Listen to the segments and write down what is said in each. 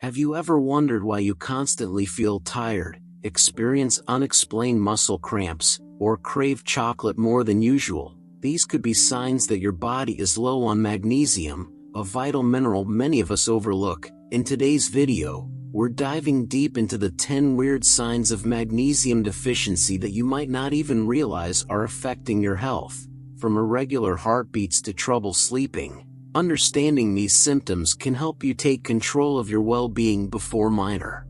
Have you ever wondered why you constantly feel tired, experience unexplained muscle cramps, or crave chocolate more than usual? These could be signs that your body is low on magnesium, a vital mineral many of us overlook. In today's video, we're diving deep into the 10 weird signs of magnesium deficiency that you might not even realize are affecting your health, from irregular heartbeats to trouble sleeping. Understanding these symptoms can help you take control of your well-being before minor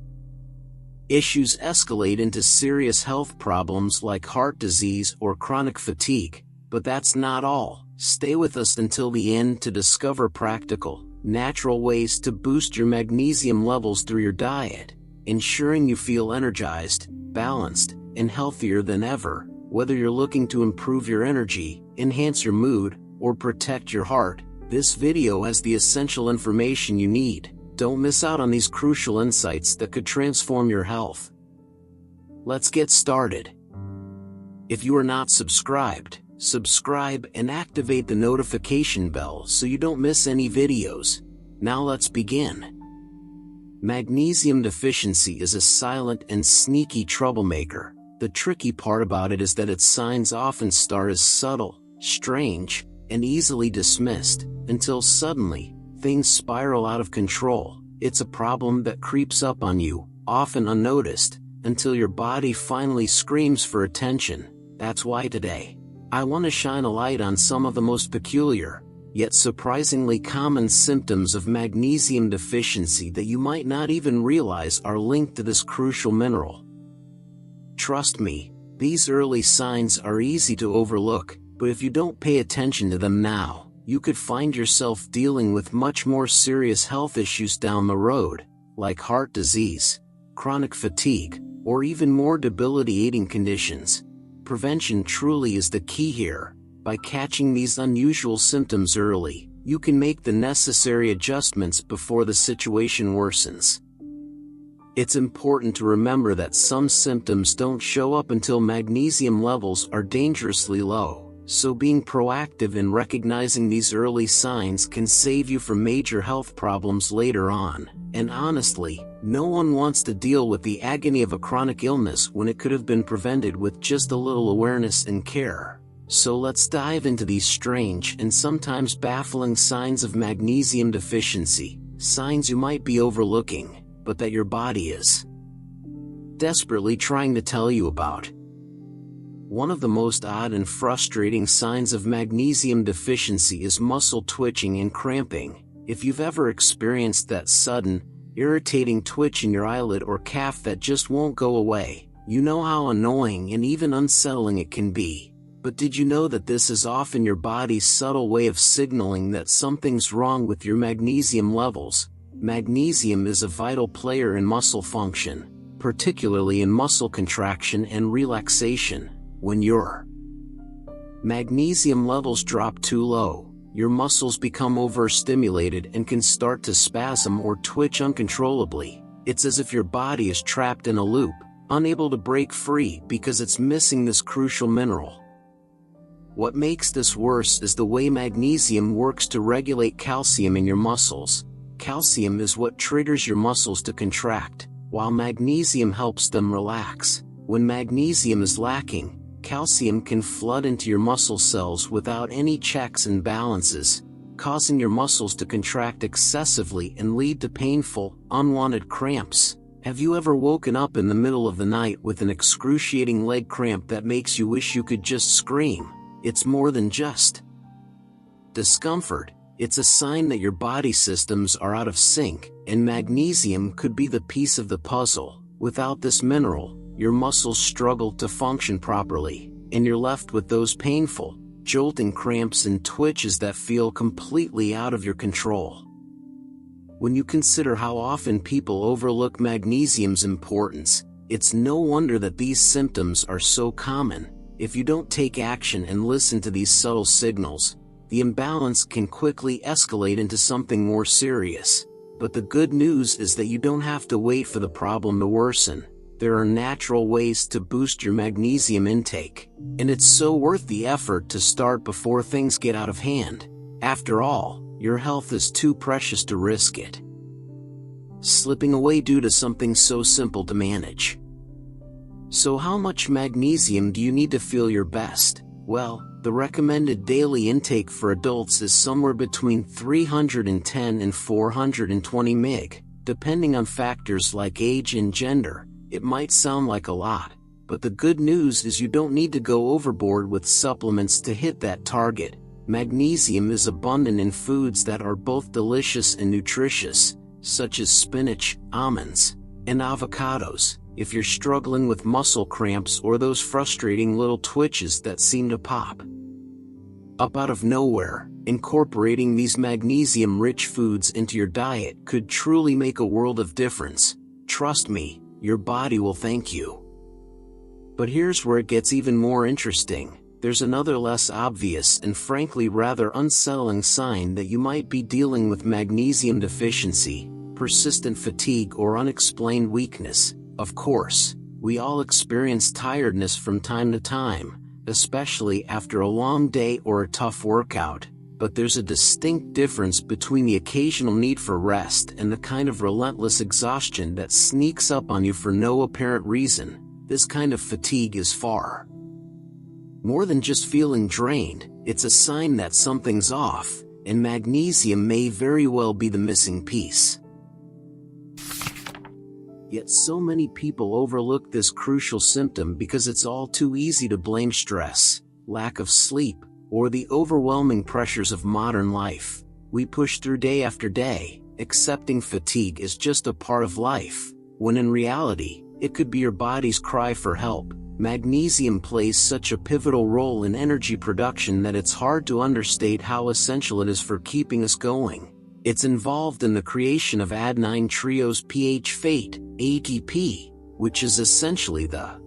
issues escalate into serious health problems like heart disease or chronic fatigue. But that's not all. Stay with us until the end to discover practical, natural ways to boost your magnesium levels through your diet, ensuring you feel energized, balanced, and healthier than ever. Whether you're looking to improve your energy, enhance your mood, or protect your heart, this video has the essential information you need. Don't miss out on these crucial insights that could transform your health. Let's get started. If you are not subscribed, subscribe and activate the notification bell so you don't miss any videos. Now let's begin. Magnesium deficiency is a silent and sneaky troublemaker. The tricky part about it is that its signs often start as subtle, strange, and easily dismissed, until suddenly, things spiral out of control. It's a problem that creeps up on you, often unnoticed, until your body finally screams for attention. That's why today, I want to shine a light on some of the most peculiar, yet surprisingly common symptoms of magnesium deficiency that you might not even realize are linked to this crucial mineral. Trust me, these early signs are easy to overlook, but if you don't pay attention to them now, you could find yourself dealing with much more serious health issues down the road, like heart disease, chronic fatigue, or even more debilitating conditions. Prevention truly is the key here. By catching these unusual symptoms early, you can make the necessary adjustments before the situation worsens. It's important to remember that some symptoms don't show up until magnesium levels are dangerously low. So being proactive in recognizing these early signs can save you from major health problems later on. And honestly, no one wants to deal with the agony of a chronic illness when it could have been prevented with just a little awareness and care. So let's dive into these strange and sometimes baffling signs of magnesium deficiency, signs you might be overlooking, but that your body is desperately trying to tell you about. One of the most odd and frustrating signs of magnesium deficiency is muscle twitching and cramping. If you've ever experienced that sudden, irritating twitch in your eyelid or calf that just won't go away, you know how annoying and even unsettling it can be. But did you know that this is often your body's subtle way of signaling that something's wrong with your magnesium levels? Magnesium is a vital player in muscle function, particularly in muscle contraction and relaxation. When your magnesium levels drop too low, your muscles become overstimulated and can start to spasm or twitch uncontrollably. It's as if your body is trapped in a loop, unable to break free because it's missing this crucial mineral. What makes this worse is the way magnesium works to regulate calcium in your muscles. Calcium is what triggers your muscles to contract, while magnesium helps them relax. When magnesium is lacking, calcium can flood into your muscle cells without any checks and balances, causing your muscles to contract excessively and lead to painful, unwanted cramps. Have you ever woken up in the middle of the night with an excruciating leg cramp that makes you wish you could just scream? It's more than just discomfort. It's a sign that your body systems are out of sync, and magnesium could be the piece of the puzzle. Without this mineral, your muscles struggle to function properly, and you're left with those painful, jolting cramps and twitches that feel completely out of your control. When you consider how often people overlook magnesium's importance, it's no wonder that these symptoms are so common. If you don't take action and listen to these subtle signals, the imbalance can quickly escalate into something more serious. But the good news is that you don't have to wait for the problem to worsen. There are natural ways to boost your magnesium intake, and it's so worth the effort to start before things get out of hand. After all, your health is too precious to risk it. slipping away due to something so simple to manage. So how much magnesium do you need to feel your best? Well, the recommended daily intake for adults is somewhere between 310 and 420 mg. Depending on factors like age and gender, it might sound like a lot, but the good news is you don't need to go overboard with supplements to hit that target. Magnesium is abundant in foods that are both delicious and nutritious, such as spinach, almonds, and avocados. If you're struggling with muscle cramps or those frustrating little twitches that seem to pop up out of nowhere, incorporating these magnesium-rich foods into your diet could truly make a world of difference. Trust me, your body will thank you. But here's where it gets even more interesting. There's another less obvious and frankly rather unsettling sign that you might be dealing with magnesium deficiency, persistent fatigue or unexplained weakness. Of course, we all experience tiredness from time to time, especially after a long day or a tough workout, but there's a distinct difference between the occasional need for rest and the kind of relentless exhaustion that sneaks up on you for no apparent reason. This kind of fatigue is far more than just feeling drained. It's a sign that something's off, and magnesium may very well be the missing piece. Yet so many people overlook this crucial symptom because it's all too easy to blame stress, lack of sleep, or the overwhelming pressures of modern life. We push through day after day, accepting fatigue is just a part of life, when in reality, it could be your body's cry for help. Magnesium plays such a pivotal role in energy production that it's hard to understate how essential it is for keeping us going. It's involved in the creation of adenine triose phosphate, ATP, which is essentially the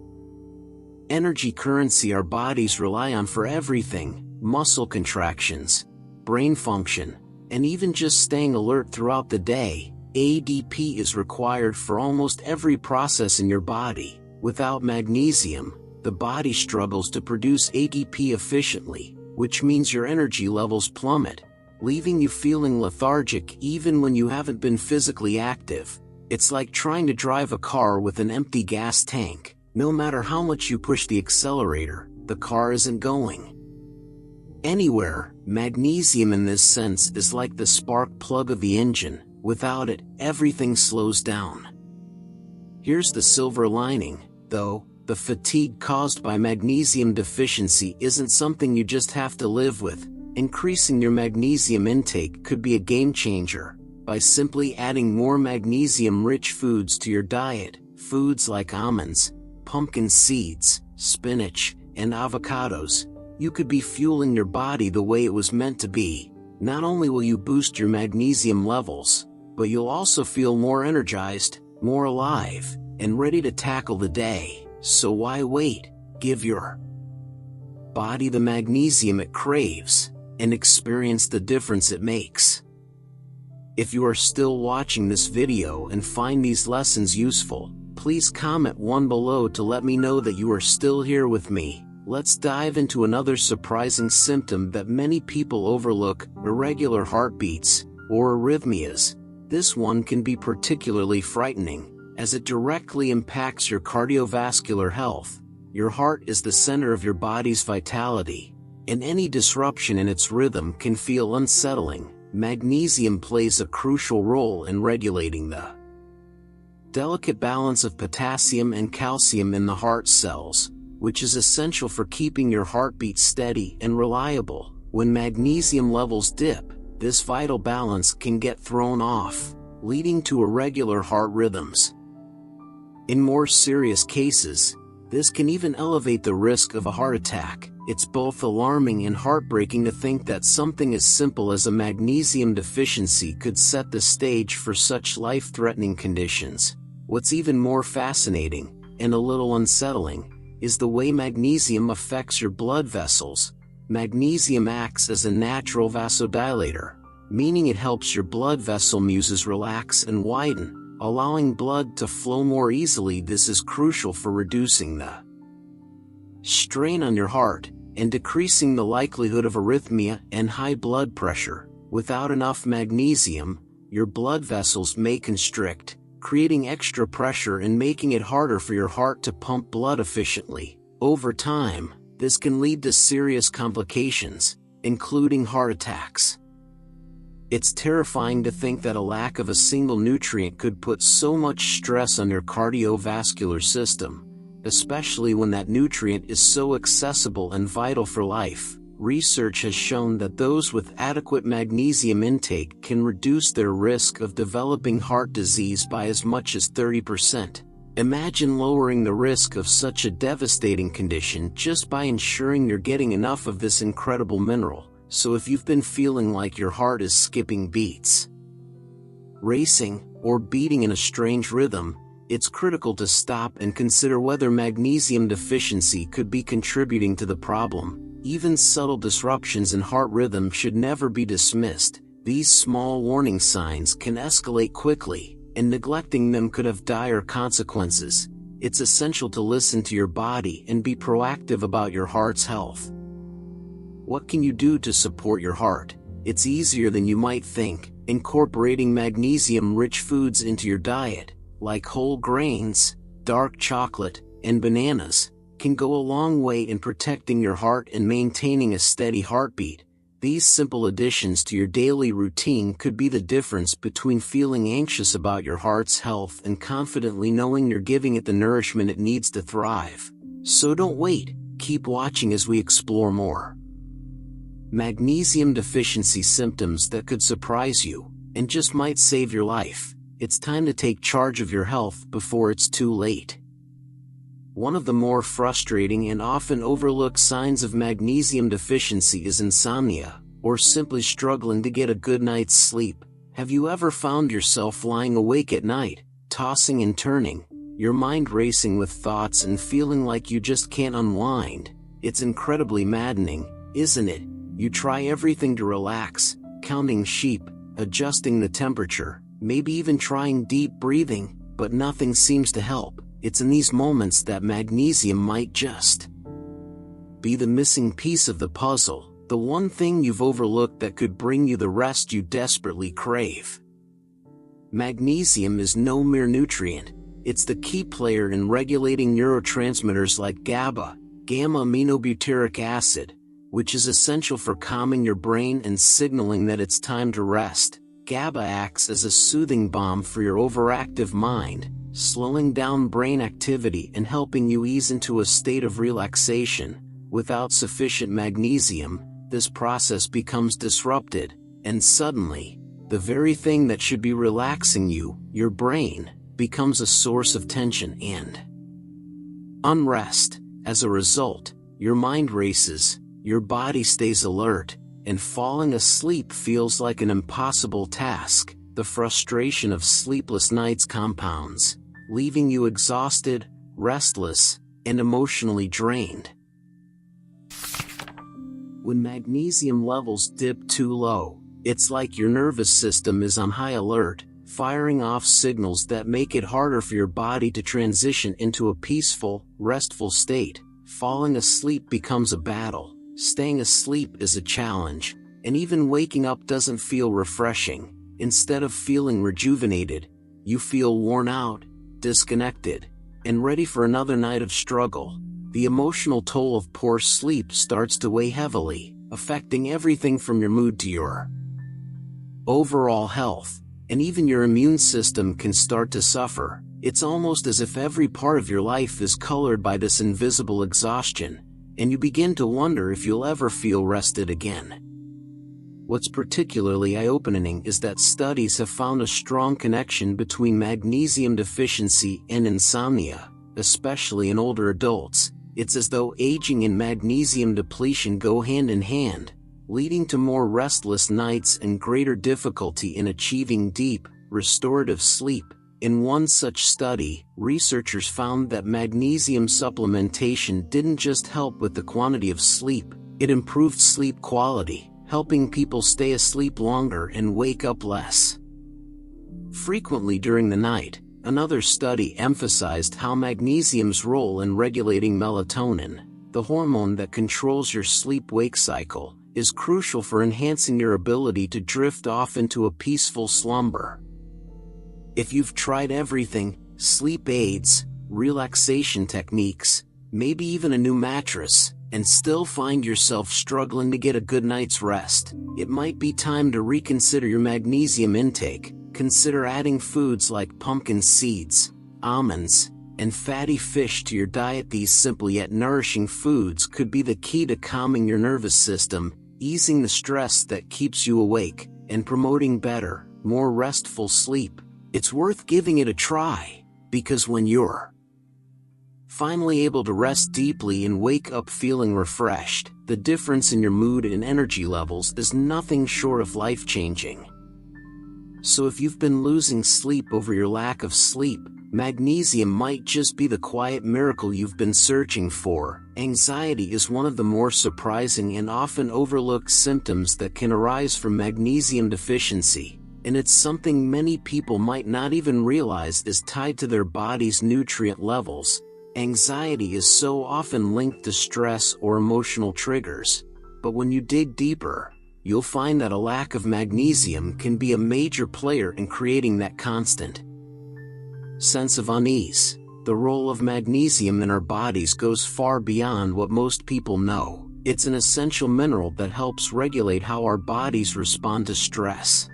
energy currency our bodies rely on for everything: muscle contractions, brain function, and even just staying alert throughout the day. ADP is required for almost every process in your body. Without magnesium, the body struggles to produce ATP efficiently, which means your energy levels plummet, leaving you feeling lethargic even when you haven't been physically active. It's like trying to drive a car with an empty gas tank. No matter how much you push the accelerator, the car isn't going anywhere. Magnesium in this sense is like the spark plug of the engine. Without it, everything slows down. Here's the silver lining, though: the fatigue caused by magnesium deficiency isn't something you just have to live with. Increasing your magnesium intake could be a game changer. By simply adding more magnesium-rich foods to your diet, foods like almonds, pumpkin seeds, spinach, and avocados, you could be fueling your body the way it was meant to be. Not only will you boost your magnesium levels, but you'll also feel more energized, more alive, and ready to tackle the day. So why wait? Give your body the magnesium it craves, and experience the difference it makes. If you are still watching this video and find these lessons useful, please comment one below to let me know that you are still here with me. Let's dive into another surprising symptom that many people overlook: irregular heartbeats, or arrhythmias. This one can be particularly frightening, as it directly impacts your cardiovascular health. Your heart is the center of your body's vitality, and any disruption in its rhythm can feel unsettling. Magnesium plays a crucial role in regulating the delicate balance of potassium and calcium in the heart cells, which is essential for keeping your heartbeat steady and reliable. When magnesium levels dip, this vital balance can get thrown off, leading to irregular heart rhythms. In more serious cases, this can even elevate the risk of a heart attack. It's both alarming and heartbreaking to think that something as simple as a magnesium deficiency could set the stage for such life-threatening conditions. What's even more fascinating, and a little unsettling, is the way magnesium affects your blood vessels. Magnesium acts as a natural vasodilator, meaning it helps your blood vessel mucosa relax and widen, allowing blood to flow more easily. This is crucial for reducing the strain on your heart and decreasing the likelihood of arrhythmia and high blood pressure. Without enough magnesium, your blood vessels may constrict, creating extra pressure and making it harder for your heart to pump blood efficiently. Over time, this can lead to serious complications, including heart attacks. It's terrifying to think that a lack of a single nutrient could put so much stress on your cardiovascular system, especially when that nutrient is so accessible and vital for life. Research has shown that those with adequate magnesium intake can reduce their risk of developing heart disease by as much as 30%. Imagine lowering the risk of such a devastating condition just by ensuring you're getting enough of this incredible mineral. So if you've been feeling like your heart is skipping beats, racing, or beating in a strange rhythm, it's critical to stop and consider whether magnesium deficiency could be contributing to the problem. Even subtle disruptions in heart rhythm should never be dismissed. These small warning signs can escalate quickly, and neglecting them could have dire consequences. It's essential to listen to your body and be proactive about your heart's health. What can you do to support your heart? It's easier than you might think. Incorporating magnesium-rich foods into your diet, like whole grains, dark chocolate, and bananas, can go a long way in protecting your heart and maintaining a steady heartbeat. These simple additions to your daily routine could be the difference between feeling anxious about your heart's health and confidently knowing you're giving it the nourishment it needs to thrive. So don't wait, keep watching as we explore more magnesium deficiency symptoms that could surprise you, and just might save your life. It's time to take charge of your health before it's too late. One of the more frustrating and often overlooked signs of magnesium deficiency is insomnia, or simply struggling to get a good night's sleep. Have you ever found yourself lying awake at night, tossing and turning, your mind racing with thoughts and feeling like you just can't unwind? It's incredibly maddening, isn't it? You try everything to relax, counting sheep, adjusting the temperature, maybe even trying deep breathing, but nothing seems to help. It's in these moments that magnesium might just be the missing piece of the puzzle, the one thing you've overlooked that could bring you the rest you desperately crave. Magnesium is no mere nutrient. It's the key player in regulating neurotransmitters like GABA, gamma-aminobutyric acid, which is essential for calming your brain and signaling that it's time to rest. GABA acts as a soothing balm for your overactive mind, slowing down brain activity and helping you ease into a state of relaxation. Without sufficient magnesium, this process becomes disrupted, and suddenly, the very thing that should be relaxing you, your brain, becomes a source of tension and unrest. As a result, your mind races, your body stays alert, and falling asleep feels like an impossible task. The frustration of sleepless nights compounds, leaving you exhausted, restless, and emotionally drained. When magnesium levels dip too low, it's like your nervous system is on high alert, firing off signals that make it harder for your body to transition into a peaceful, restful state. Falling asleep becomes a battle. Staying asleep is a challenge, and even waking up doesn't feel refreshing. Instead of feeling rejuvenated, you feel worn out, disconnected, and ready for another night of struggle. The emotional toll of poor sleep starts to weigh heavily, affecting everything from your mood to your overall health, and even your immune system can start to suffer. It's almost as if every part of your life is colored by this invisible exhaustion, and you begin to wonder if you'll ever feel rested again. What's particularly eye-opening is that studies have found a strong connection between magnesium deficiency and insomnia, especially in older adults. It's as though aging and magnesium depletion go hand in hand, leading to more restless nights and greater difficulty in achieving deep, restorative sleep. In one such study, researchers found that magnesium supplementation didn't just help with the quantity of sleep, it improved sleep quality, helping people stay asleep longer and wake up less frequently during the night. Another study emphasized how magnesium's role in regulating melatonin, the hormone that controls your sleep-wake cycle. is crucial for enhancing your ability to drift off into a peaceful slumber. If you've tried everything, sleep aids, relaxation techniques, maybe even a new mattress, and still find yourself struggling to get a good night's rest, it might be time to reconsider your magnesium intake. Consider adding foods like pumpkin seeds, almonds, and fatty fish to your diet. These simple yet nourishing foods could be the key to calming your nervous system, easing the stress that keeps you awake, and promoting better, more restful sleep. It's worth giving it a try, because when you're finally able to rest deeply and wake up feeling refreshed, the difference in your mood and energy levels is nothing short of life-changing. So if you've been losing sleep over your lack of sleep, magnesium might just be the quiet miracle you've been searching for. Anxiety is one of the more surprising and often overlooked symptoms that can arise from magnesium deficiency, and it's something many people might not even realize is tied to their body's nutrient levels. Anxiety is so often linked to stress or emotional triggers, but when you dig deeper, you'll find that a lack of magnesium can be a major player in creating that constant sense of unease. The role of magnesium in our bodies goes far beyond what most people know. It's an essential mineral that helps regulate how our bodies respond to stress.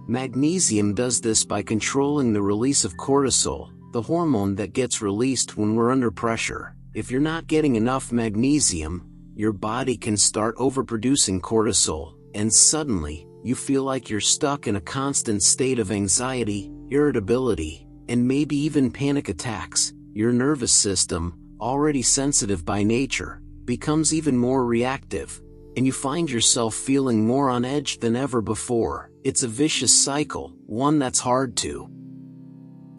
Magnesium does this by controlling the release of cortisol, the hormone that gets released when we're under pressure. If you're not getting enough magnesium, your body can start overproducing cortisol, and suddenly, you feel like you're stuck in a constant state of anxiety, irritability, and maybe even panic attacks. Your nervous system, already sensitive by nature, becomes even more reactive, and you find yourself feeling more on edge than ever before. It's a vicious cycle, one that's hard to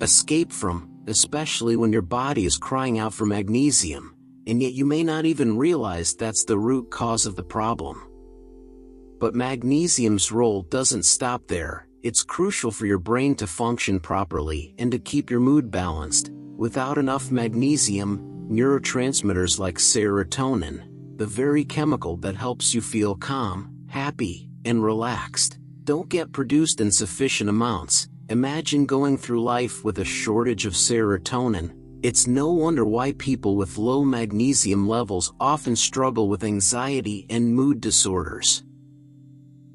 escape from, especially when your body is crying out for magnesium, and yet you may not even realize that's the root cause of the problem. But magnesium's role doesn't stop there. It's crucial for your brain to function properly and to keep your mood balanced. Without enough magnesium, neurotransmitters like serotonin, the very chemical that helps you feel calm, happy, and relaxed, don't get produced in sufficient amounts. Imagine going through life with a shortage of serotonin. It's no wonder why people with low magnesium levels often struggle with anxiety and mood disorders.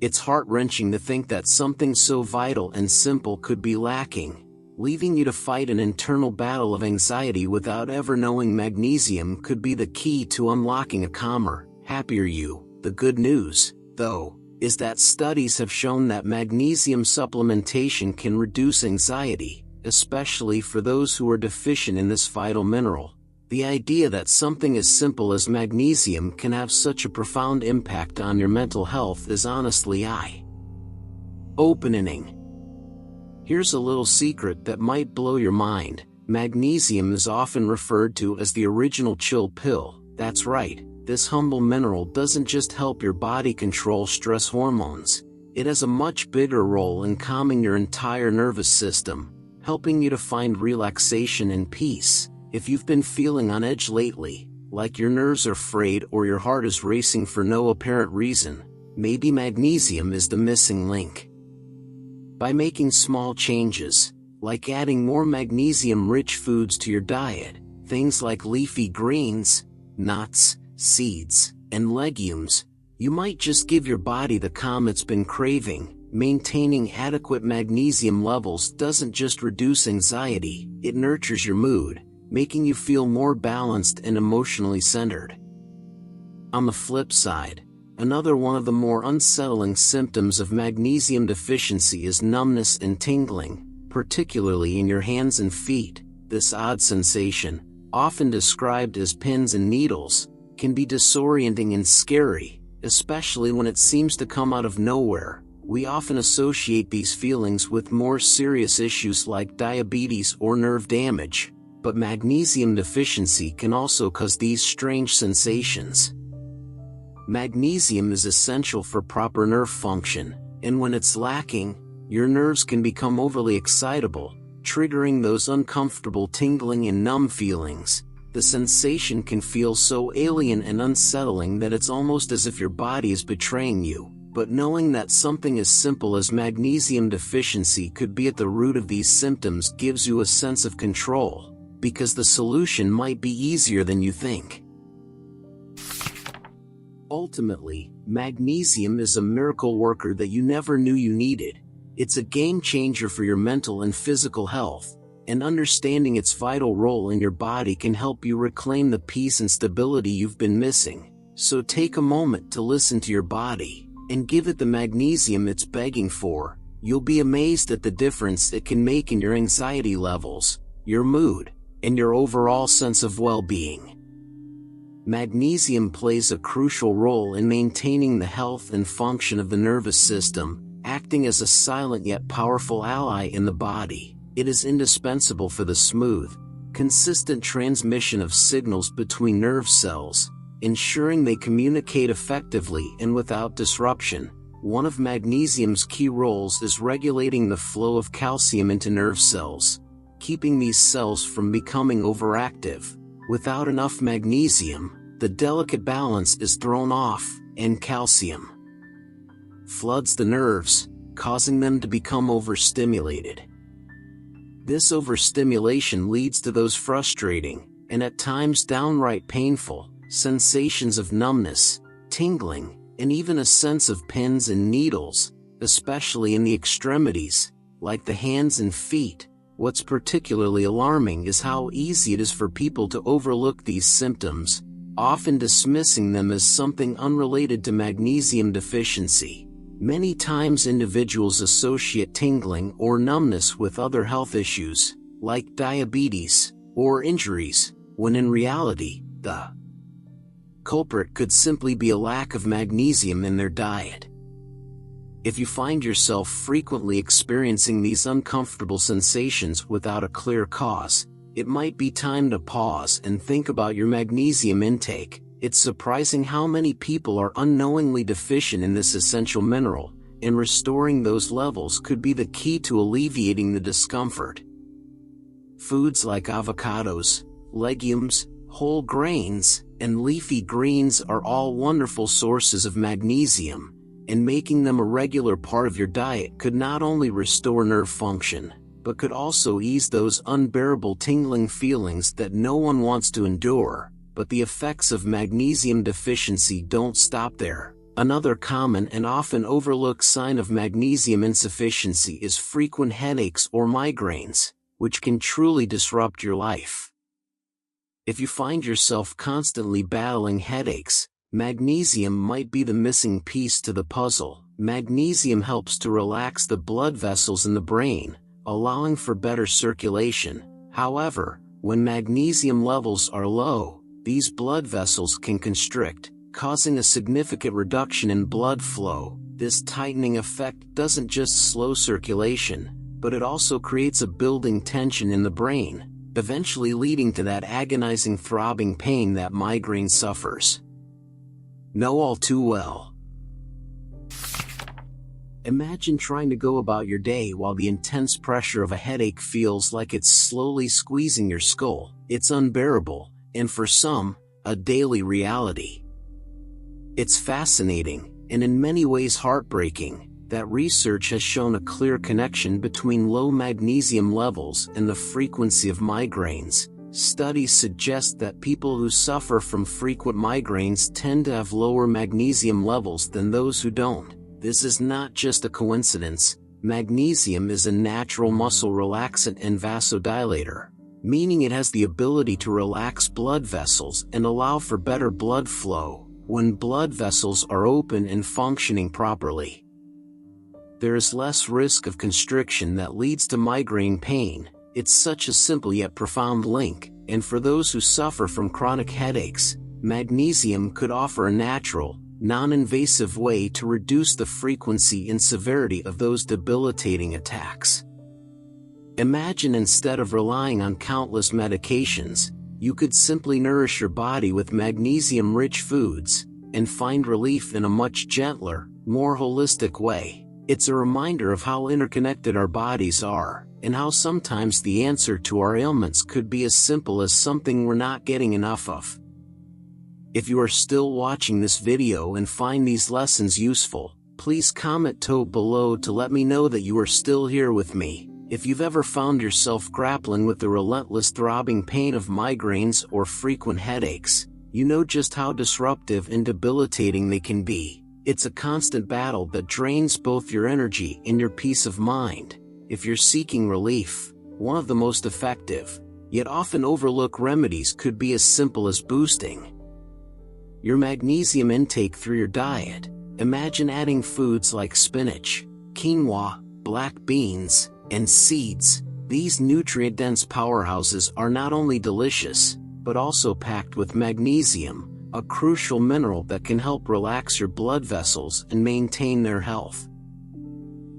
It's heart-wrenching to think that something so vital and simple could be lacking, leaving you to fight an internal battle of anxiety without ever knowing magnesium could be the key to unlocking a calmer, happier you. The good news, though, is that studies have shown that magnesium supplementation can reduce anxiety, especially for those who are deficient in this vital mineral. The idea that something as simple as magnesium can have such a profound impact on your mental health is honestly eye-opening. Here's a little secret that might blow your mind. Magnesium is often referred to as the original chill pill. That's right, this humble mineral doesn't just help your body control stress hormones. It has a much bigger role in calming your entire nervous system, helping you to find relaxation and peace. If you've been feeling on edge lately, like your nerves are frayed or your heart is racing for no apparent reason, maybe magnesium is the missing link. By making small changes, like adding more magnesium-rich foods to your diet, things like leafy greens, nuts, seeds, and legumes, you might just give your body the calm it's been craving. Maintaining adequate magnesium levels doesn't just reduce anxiety, it nurtures your mood, making you feel more balanced and emotionally centered. On the flip side, another one of the more unsettling symptoms of magnesium deficiency is numbness and tingling, particularly in your hands and feet. This odd sensation, often described as pins and needles, can be disorienting and scary, especially when it seems to come out of nowhere. We often associate these feelings with more serious issues like diabetes or nerve damage, but magnesium deficiency can also cause these strange sensations. Magnesium is essential for proper nerve function, and when it's lacking, your nerves can become overly excitable, triggering those uncomfortable tingling and numb feelings. The sensation can feel so alien and unsettling that it's almost as if your body is betraying you. But knowing that something as simple as magnesium deficiency could be at the root of these symptoms gives you a sense of control, because the solution might be easier than you think. Ultimately, magnesium is a miracle worker that you never knew you needed. It's a game changer for your mental and physical health, and understanding its vital role in your body can help you reclaim the peace and stability you've been missing. So take a moment to listen to your body and give it the magnesium it's begging for. You'll be amazed at the difference it can make in your anxiety levels, your mood, and your overall sense of well-being. Magnesium plays a crucial role in maintaining the health and function of the nervous system, acting as a silent yet powerful ally in the body. It is indispensable for the smooth, consistent transmission of signals between nerve cells, ensuring they communicate effectively and without disruption. One of magnesium's key roles is regulating the flow of calcium into nerve cells, keeping these cells from becoming overactive. Without enough magnesium, the delicate balance is thrown off, and calcium floods the nerves, causing them to become overstimulated. This overstimulation leads to those frustrating, and at times downright painful, sensations of numbness, tingling, and even a sense of pins and needles, especially in the extremities, like the hands and feet. What's particularly alarming is how easy it is for people to overlook these symptoms, often dismissing them as something unrelated to magnesium deficiency. Many times individuals associate tingling or numbness with other health issues, like diabetes or injuries, when in reality, the culprit could simply be a lack of magnesium in their diet. If you find yourself frequently experiencing these uncomfortable sensations without a clear cause, it might be time to pause and think about your magnesium intake. It's surprising how many people are unknowingly deficient in this essential mineral, and restoring those levels could be the key to alleviating the discomfort. Foods like avocados, legumes, whole grains, and leafy greens are all wonderful sources of magnesium, and making them a regular part of your diet could not only restore nerve function, but could also ease those unbearable tingling feelings that no one wants to endure. But the effects of magnesium deficiency don't stop there. Another common and often overlooked sign of magnesium insufficiency is frequent headaches or migraines, which can truly disrupt your life. If you find yourself constantly battling headaches, magnesium might be the missing piece to the puzzle. Magnesium helps to relax the blood vessels in the brain, allowing for better circulation. However, when magnesium levels are low, these blood vessels can constrict, causing a significant reduction in blood flow. This tightening effect doesn't just slow circulation, but it also creates a building tension in the brain, eventually leading to that agonizing throbbing pain that migraine suffers. Know all too well. Imagine trying to go about your day while the intense pressure of a headache feels like it's slowly squeezing your skull. It's unbearable, and for some, a daily reality. It's fascinating, and in many ways heartbreaking, that research has shown a clear connection between low magnesium levels and the frequency of migraines. Studies suggest that people who suffer from frequent migraines tend to have lower magnesium levels than those who don't. This is not just a coincidence. Magnesium is a natural muscle relaxant and vasodilator, meaning it has the ability to relax blood vessels and allow for better blood flow when blood vessels are open and functioning properly. There is less risk of constriction that leads to migraine pain. It's such a simple yet profound link, and for those who suffer from chronic headaches, magnesium could offer a natural, non-invasive way to reduce the frequency and severity of those debilitating attacks. Imagine instead of relying on countless medications, you could simply nourish your body with magnesium-rich foods, and find relief in a much gentler, more holistic way. It's a reminder of how interconnected our bodies are, and how sometimes the answer to our ailments could be as simple as something we're not getting enough of. If you are still watching this video and find these lessons useful, please comment below to let me know that you are still here with me. If you've ever found yourself grappling with the relentless throbbing pain of migraines or frequent headaches, you know just how disruptive and debilitating they can be. It's a constant battle that drains both your energy and your peace of mind. If you're seeking relief, one of the most effective, yet often overlooked remedies could be as simple as boosting your magnesium intake through your diet. Imagine adding foods like spinach, quinoa, black beans, and seeds. These nutrient-dense powerhouses are not only delicious, but also packed with magnesium, a crucial mineral that can help relax your blood vessels and maintain their health.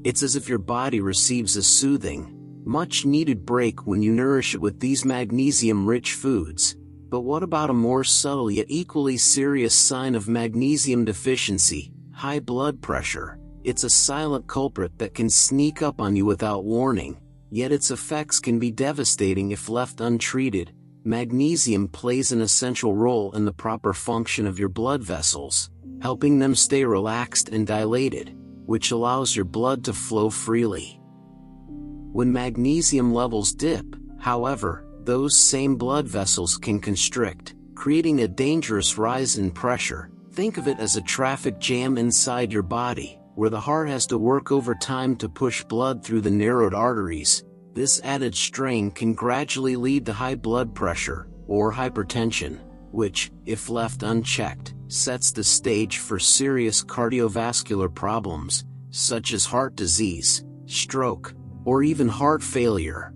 It's as if your body receives a soothing, much-needed break when you nourish it with these magnesium-rich foods. But what about a more subtle yet equally serious sign of magnesium deficiency? High blood pressure. It's a silent culprit that can sneak up on you without warning, yet its effects can be devastating if left untreated. Magnesium plays an essential role in the proper function of your blood vessels, helping them stay relaxed and dilated, which allows your blood to flow freely. When magnesium levels dip, however, those same blood vessels can constrict, creating a dangerous rise in pressure. Think of it as a traffic jam inside your body, where the heart has to work overtime to push blood through the narrowed arteries. This added strain can gradually lead to high blood pressure, or hypertension, which, if left unchecked, sets the stage for serious cardiovascular problems, such as heart disease, stroke, or even heart failure.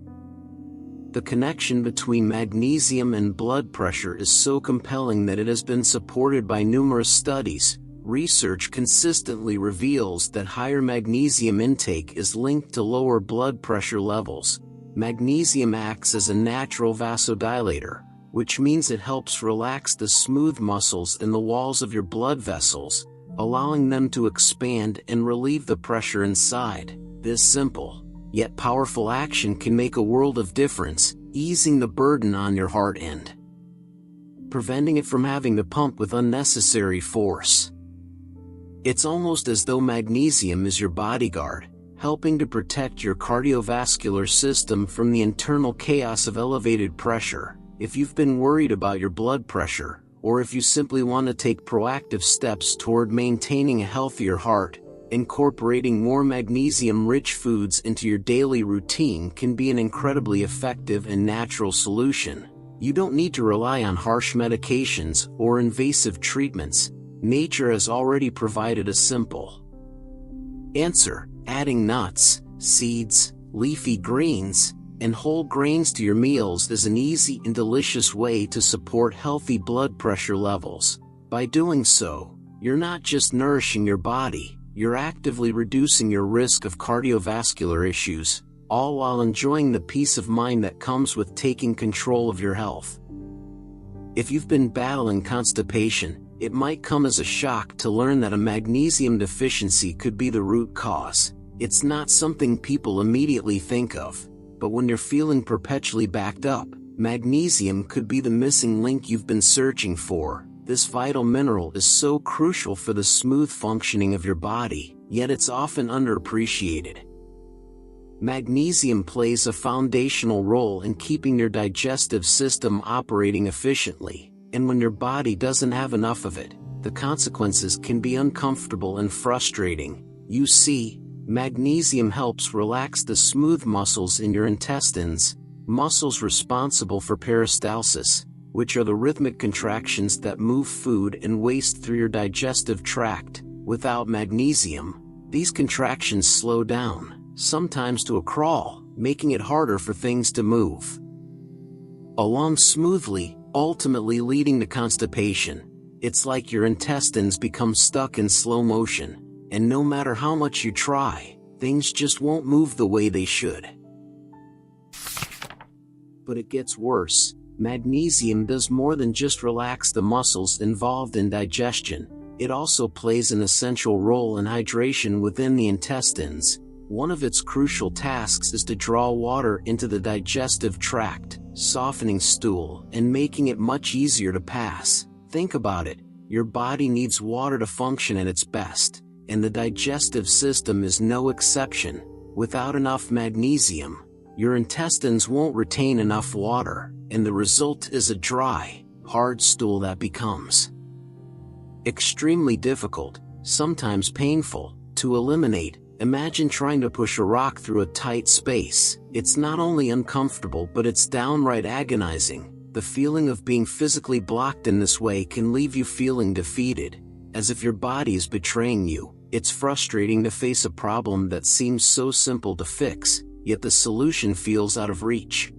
The connection between magnesium and blood pressure is so compelling that it has been supported by numerous studies. Research consistently reveals that higher magnesium intake is linked to lower blood pressure levels. Magnesium acts as a natural vasodilator, which means it helps relax the smooth muscles in the walls of your blood vessels, allowing them to expand and relieve the pressure inside. This simple, yet powerful action can make a world of difference, easing the burden on your heart and preventing it from having to pump with unnecessary force. It's almost as though magnesium is your bodyguard, helping to protect your cardiovascular system from the internal chaos of elevated pressure. If you've been worried about your blood pressure, or if you simply want to take proactive steps toward maintaining a healthier heart, incorporating more magnesium-rich foods into your daily routine can be an incredibly effective and natural solution. You don't need to rely on harsh medications or invasive treatments. Nature has already provided a simple answer. Adding nuts, seeds, leafy greens, and whole grains to your meals is an easy and delicious way to support healthy blood pressure levels. By doing so, you're not just nourishing your body, you're actively reducing your risk of cardiovascular issues, all while enjoying the peace of mind that comes with taking control of your health. If you've been battling constipation, it might come as a shock to learn that a magnesium deficiency could be the root cause. It's not something people immediately think of, but when you're feeling perpetually backed up, magnesium could be the missing link you've been searching for. This vital mineral is so crucial for the smooth functioning of your body, yet it's often underappreciated. Magnesium plays a foundational role in keeping your digestive system operating efficiently, and when your body doesn't have enough of it, the consequences can be uncomfortable and frustrating. You see, magnesium helps relax the smooth muscles in your intestines, muscles responsible for peristalsis, which are the rhythmic contractions that move food and waste through your digestive tract. Without magnesium, these contractions slow down, sometimes to a crawl, making it harder for things to move along smoothly, ultimately leading to constipation. It's like your intestines become stuck in slow motion, and no matter how much you try, things just won't move the way they should. But it gets worse. Magnesium does more than just relax the muscles involved in digestion. It also plays an essential role in hydration within the intestines. One of its crucial tasks is to draw water into the digestive tract, softening stool and making it much easier to pass. Think about it, your body needs water to function at its best, and the digestive system is no exception. Without enough magnesium, your intestines won't retain enough water, and the result is a dry, hard stool that becomes extremely difficult, sometimes painful, to eliminate. Imagine trying to push a rock through a tight space. It's not only uncomfortable but it's downright agonizing. The feeling of being physically blocked in this way can leave you feeling defeated, as if your body is betraying you. It's frustrating to face a problem that seems so simple to fix, yet the solution feels out of reach.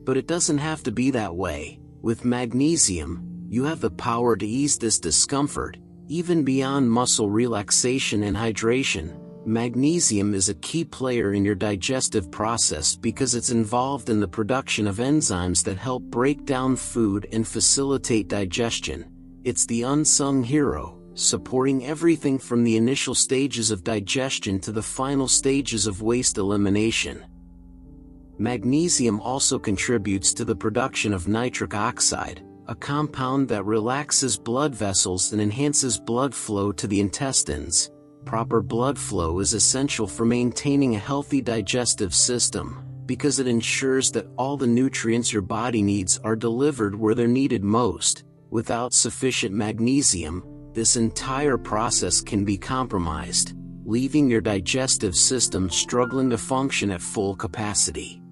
But it doesn't have to be that way. With magnesium, you have the power to ease this discomfort, even beyond muscle relaxation and hydration. Magnesium is a key player in your digestive process because it's involved in the production of enzymes that help break down food and facilitate digestion. It's the unsung hero, supporting everything from the initial stages of digestion to the final stages of waste elimination. Magnesium also contributes to the production of nitric oxide, a compound that relaxes blood vessels and enhances blood flow to the intestines. Proper blood flow is essential for maintaining a healthy digestive system, because it ensures that all the nutrients your body needs are delivered where they're needed most. Without sufficient magnesium, this entire process can be compromised, leaving your digestive system struggling to function at full capacity.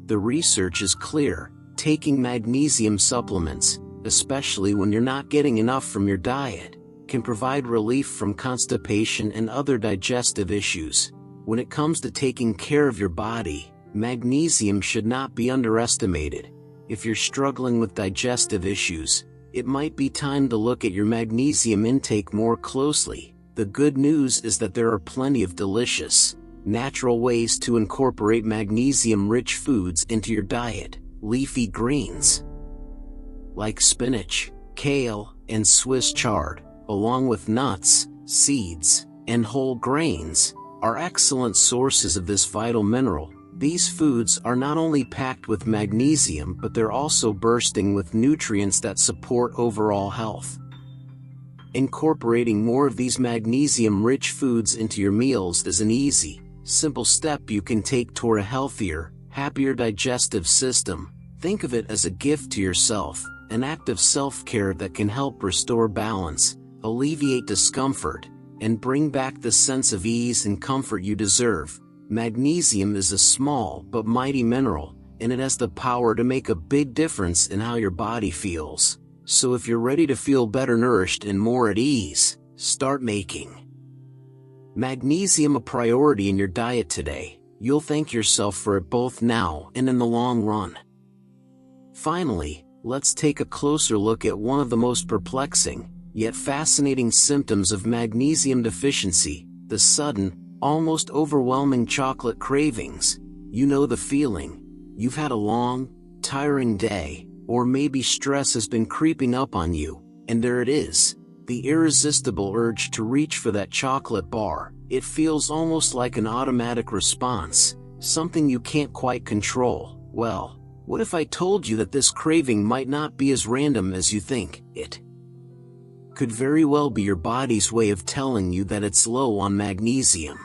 The research is clear. Taking magnesium supplements, especially when you're not getting enough from your diet, can provide relief from constipation and other digestive issues. When it comes to taking care of your body, magnesium should not be underestimated. If you're struggling with digestive issues, it might be time to look at your magnesium intake more closely. The good news is that there are plenty of delicious, natural ways to incorporate magnesium-rich foods into your diet. Leafy greens like spinach, kale, and Swiss chard, along with nuts, seeds, and whole grains, are excellent sources of this vital mineral. These foods are not only packed with magnesium but they're also bursting with nutrients that support overall health. Incorporating more of these magnesium-rich foods into your meals is an easy, simple step you can take toward a healthier, happier digestive system. Think of it as a gift to yourself, an act of self-care that can help restore balance, alleviate discomfort, and bring back the sense of ease and comfort you deserve. Magnesium is a small but mighty mineral, and it has the power to make a big difference in how your body feels. So if you're ready to feel better nourished and more at ease, start making magnesium a priority in your diet today. You'll thank yourself for it both now and in the long run. Finally, let's take a closer look at one of the most perplexing, yet fascinating symptoms of magnesium deficiency: the sudden, almost overwhelming chocolate cravings. You know the feeling. You've had a long, tiring day, or maybe stress has been creeping up on you, and there it is, the irresistible urge to reach for that chocolate bar. It feels almost like an automatic response, something you can't quite control. Well, what if I told you that this craving might not be as random as you think? It could very well be your body's way of telling you that it's low on magnesium.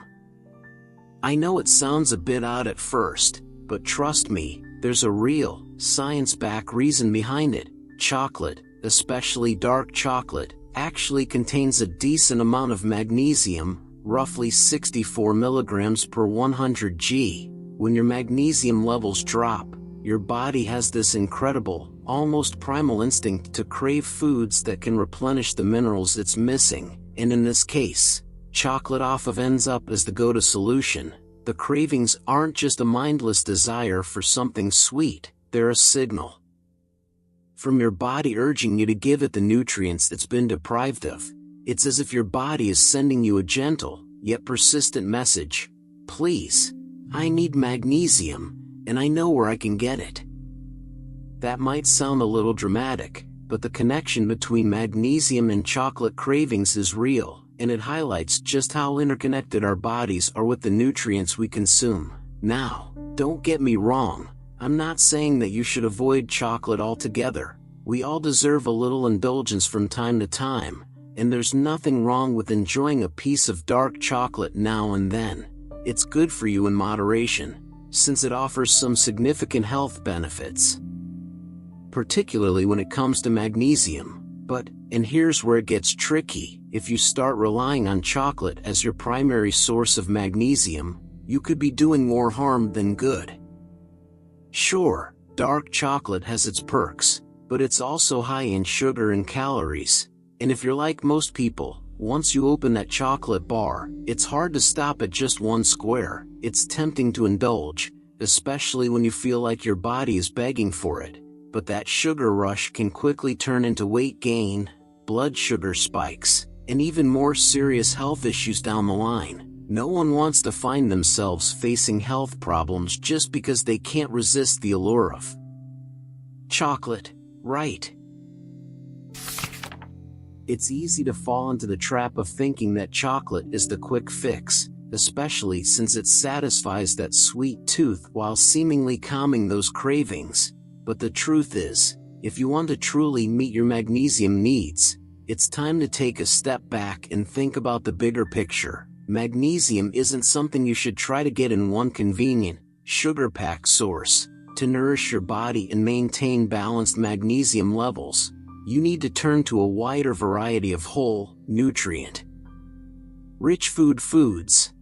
I know it sounds a bit odd at first, but trust me, there's a real, science-backed reason behind it. Chocolate, especially dark chocolate, actually contains a decent amount of magnesium, roughly 64 milligrams per 100 g. When your magnesium levels drop, your body has this incredible, almost primal instinct to crave foods that can replenish the minerals it's missing, and in this case, chocolate often ends up as the go-to solution. The cravings aren't just a mindless desire for something sweet, they're a signal from your body urging you to give it the nutrients it's been deprived of. It's as if your body is sending you a gentle, yet persistent message: please, I need magnesium, and I know where I can get it. That might sound a little dramatic, but the connection between magnesium and chocolate cravings is real, and it highlights just how interconnected our bodies are with the nutrients we consume. Now, don't get me wrong, I'm not saying that you should avoid chocolate altogether. We all deserve a little indulgence from time to time, and there's nothing wrong with enjoying a piece of dark chocolate now and then. It's good for you in moderation, since it offers some significant health benefits, particularly when it comes to magnesium. But, and here's where it gets tricky, if you start relying on chocolate as your primary source of magnesium, you could be doing more harm than good. Sure, dark chocolate has its perks, but it's also high in sugar and calories. And if you're like most people, once you open that chocolate bar, it's hard to stop at just one square. It's tempting to indulge, especially when you feel like your body is begging for it. But that sugar rush can quickly turn into weight gain, blood sugar spikes, and even more serious health issues down the line. No one wants to find themselves facing health problems just because they can't resist the allure of chocolate, right? It's easy to fall into the trap of thinking that chocolate is the quick fix, especially since it satisfies that sweet tooth while seemingly calming those cravings. But the truth is, if you want to truly meet your magnesium needs, it's time to take a step back and think about the bigger picture. Magnesium isn't something you should try to get in one convenient, sugar-packed source. To nourish your body and maintain balanced magnesium levels, you need to turn to a wider variety of whole, nutrient-rich foods.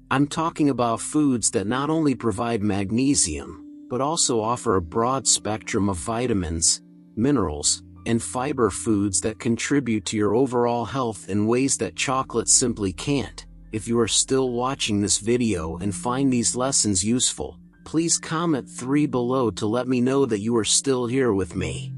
I'm talking about foods that not only provide magnesium, but also offer a broad spectrum of vitamins, minerals, and fiber foods that contribute to your overall health in ways that chocolate simply can't. If you are still watching this video and find these lessons useful, please comment 3 below to let me know that you are still here with me.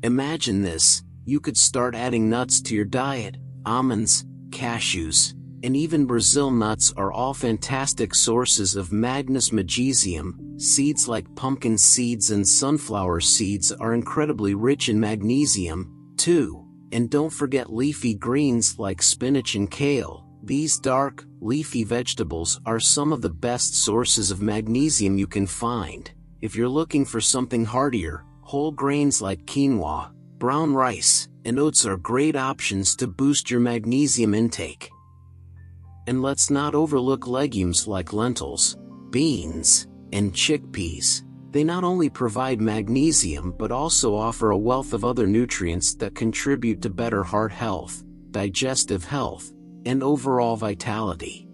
Imagine this, you could start adding nuts to your diet. Almonds, cashews, and even Brazil nuts are all fantastic sources of magnesium. Seeds like pumpkin seeds and sunflower seeds are incredibly rich in magnesium, too. And don't forget leafy greens like spinach and kale. These dark, leafy vegetables are some of the best sources of magnesium you can find. If you're looking for something heartier, whole grains like quinoa, brown rice, and oats are great options to boost your magnesium intake. And let's not overlook legumes like lentils, beans, and chickpeas. They not only provide magnesium but also offer a wealth of other nutrients that contribute to better heart health, digestive health, and overall vitality.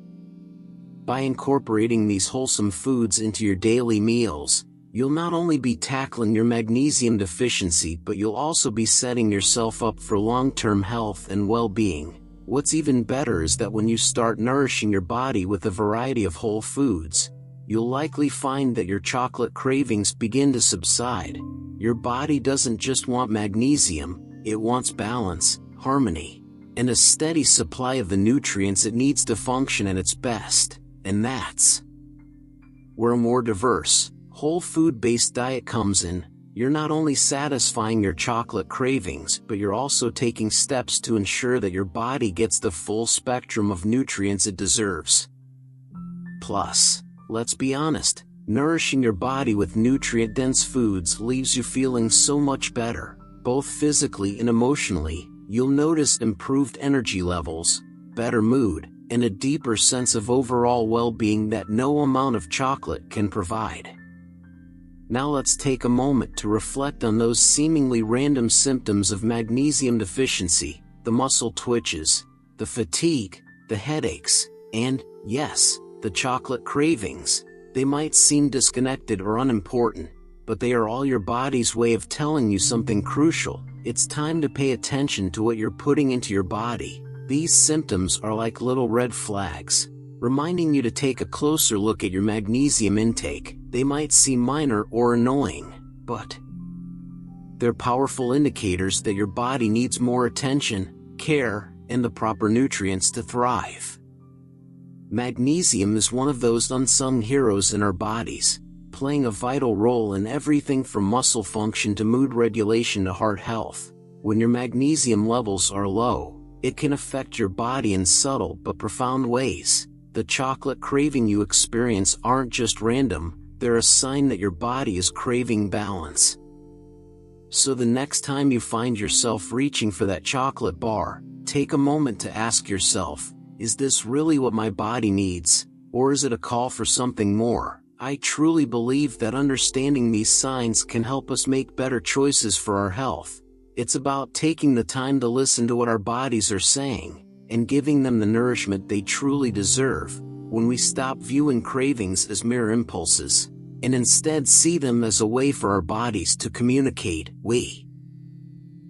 By incorporating these wholesome foods into your daily meals, you'll not only be tackling your magnesium deficiency but you'll also be setting yourself up for long-term health and well-being. What's even better is that when you start nourishing your body with a variety of whole foods, you'll likely find that your chocolate cravings begin to subside. Your body doesn't just want magnesium, it wants balance, harmony, and a steady supply of the nutrients it needs to function at its best. And that's where a more diverse, whole food-based diet comes in. You're not only satisfying your chocolate cravings, but you're also taking steps to ensure that your body gets the full spectrum of nutrients it deserves. Plus, let's be honest, nourishing your body with nutrient-dense foods leaves you feeling so much better, both physically and emotionally. You'll notice improved energy levels, better mood, and a deeper sense of overall well-being that no amount of chocolate can provide. Now let's take a moment to reflect on those seemingly random symptoms of magnesium deficiency: the muscle twitches, the fatigue, the headaches, and, yes, the chocolate cravings. They might seem disconnected or unimportant, but they are all your body's way of telling you something crucial. It's time to pay attention to what you're putting into your body. These symptoms are like little red flags, reminding you to take a closer look at your magnesium intake. They might seem minor or annoying, but they're powerful indicators that your body needs more attention, care, and the proper nutrients to thrive. Magnesium is one of those unsung heroes in our bodies, playing a vital role in everything from muscle function to mood regulation to heart health. When your magnesium levels are low, It can affect your body in subtle but profound ways. The chocolate craving you experience aren't just random, they're a sign that your body is craving balance. So the next time you find yourself reaching for that chocolate bar, take a moment to ask yourself, is this really what my body needs, or is it a call for something more? I truly believe that understanding these signs can help us make better choices for our health. It's about taking the time to listen to what our bodies are saying, and giving them the nourishment they truly deserve. When we stop viewing cravings as mere impulses, and instead see them as a way for our bodies to communicate, we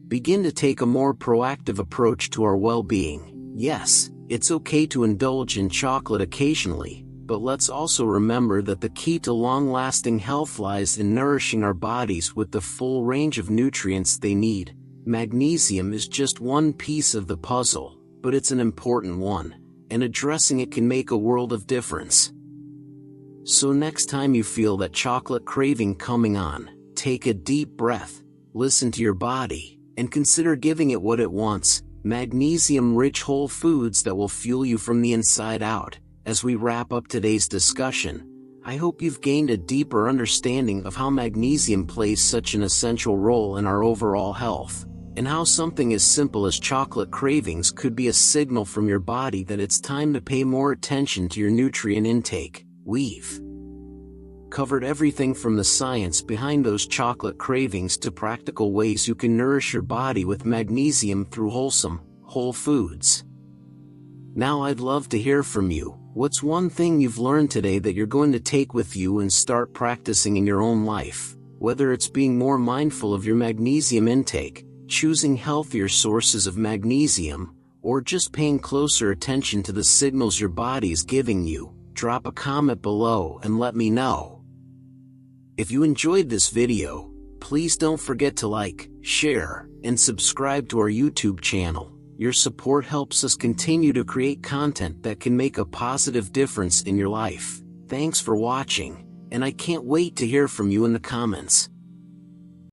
begin to take a more proactive approach to our well-being. Yes, it's okay to indulge in chocolate occasionally, but let's also remember that the key to long-lasting health lies in nourishing our bodies with the full range of nutrients they need. Magnesium is just one piece of the puzzle, but it's an important one, and addressing it can make a world of difference. So next time you feel that chocolate craving coming on, take a deep breath, listen to your body, and consider giving it what it wants, magnesium-rich whole foods that will fuel you from the inside out. As we wrap up today's discussion, I hope you've gained a deeper understanding of how magnesium plays such an essential role in our overall health, and how something as simple as chocolate cravings could be a signal from your body that it's time to pay more attention to your nutrient intake. We've covered everything from the science behind those chocolate cravings to practical ways you can nourish your body with magnesium through wholesome, whole foods. Now I'd love to hear from you. What's one thing you've learned today that you're going to take with you and start practicing in your own life? Whether it's being more mindful of your magnesium intake, choosing healthier sources of magnesium, or just paying closer attention to the signals your body is giving you, drop a comment below and let me know. If you enjoyed this video, please don't forget to like, share, and subscribe to our YouTube channel. Your support helps us continue to create content that can make a positive difference in your life. Thanks for watching, and I can't wait to hear from you in the comments.